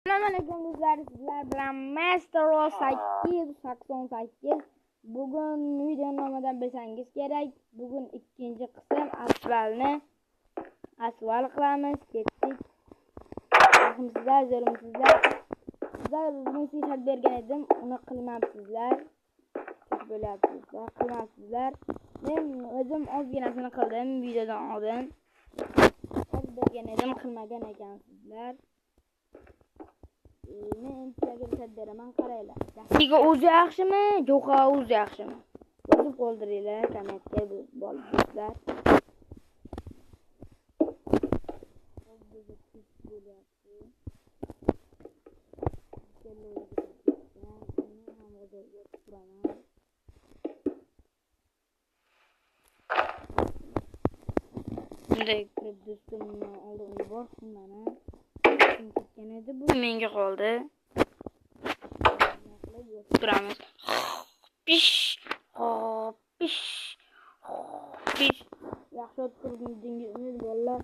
Assalomualaykum do'stlar, sizlar bilan Mastero 888. Bugun video nomidan bilsangiz kerak. Bugun ikkinchi qism asfal qilamiz. Ketdik. Rahmsizlar, zo'rimsizlar. Sizlar mesaj bergan edim, uni qilmabsizlar. Bo'lyapsizlar, qilmabsizlar. Men o'zim ozginasini qildim videodan oldin. Bergan edim, qilmagan ekansizlar. Men sizlarga beraman, qaranglar. Dastiga o'zi yaxshimi, yo'qo o'zi yaxshimi? Yozib qoldiringlar, kommentga do'stlar. Bunday kirib do'stimni oldimga borsin mana. Ketgan edi, bu menga qoldi. Turamiz. Pish. Pish. Pish. Yaxshi o'tirdingizmi bolalar?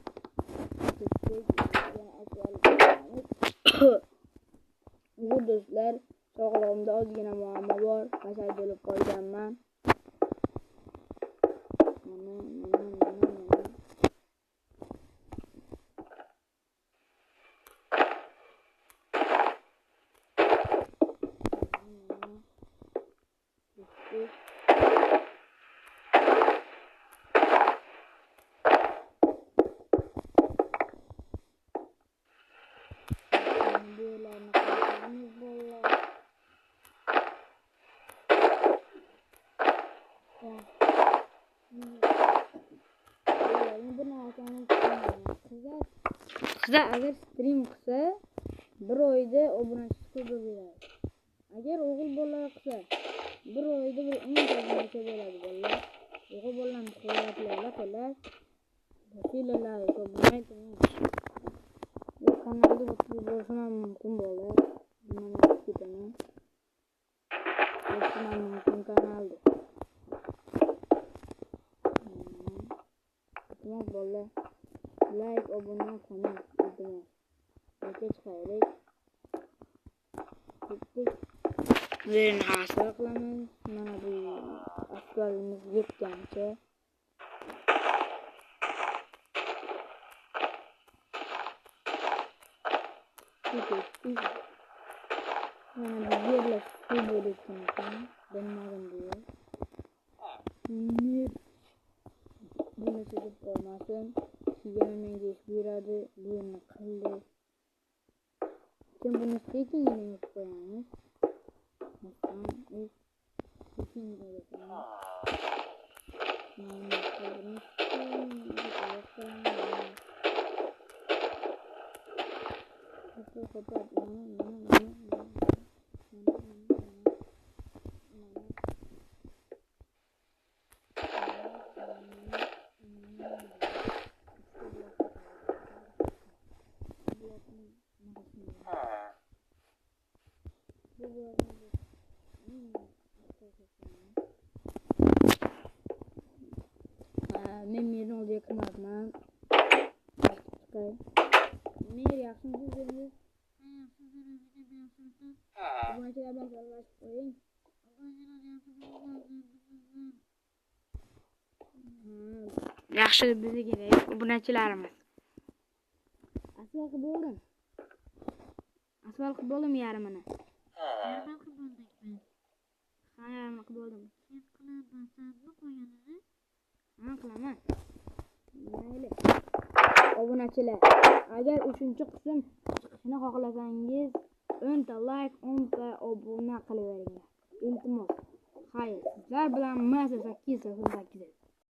Bu do'stlar, sog'lig'imda ozgina muammo bor. Kasal bo'lib qolganman. Sizlar agar stream qilsa, bir oyda obunachi ko'payadi. Agar o'g'il bola qilsa, bir oyda bir 10 obunachi bo'ladi bolalar. O'g'il bolani qo'yatlar. Vasilalar ko'payadi. Bu kanalda bu bo'lsa mumkin bo'ladi. Mana ketaman. Bu mumkin kanalda. Tamam bolalar. Like, abone, comment iltimos. Kech qaylik. Buni hosil qilamiz. Mana bu asfaltimiz yetgancha. Mana bu yerlar suv bo'lib ekan. Bilmadim bu. Buni chekib qo'ymasin. Yana menga ish buyuradi, buni qildi. Kim buni sekin yopib qo'yamiz. Men meni oldiga kirmabman. Men yaxshimi sizlarga? Obunachilar bilan salomlashib qo'ying. Yaxshi bizga kerak obunachilarimiz. Asfal qilib bo'ldim yarmini. Yarmini qilib bo'ldikmi? Ha, yarmini qilib bo'ldim. Sen qilamansanmi qo'yganini? Ha, qilaman. Mayli. Obunachilar, agar 3-qism chiqishini xohlasangiz, 10 ta like, 10 ta obuna qilaveringlar. Iltimos. Xayr, sizlar bilan Mastero 888.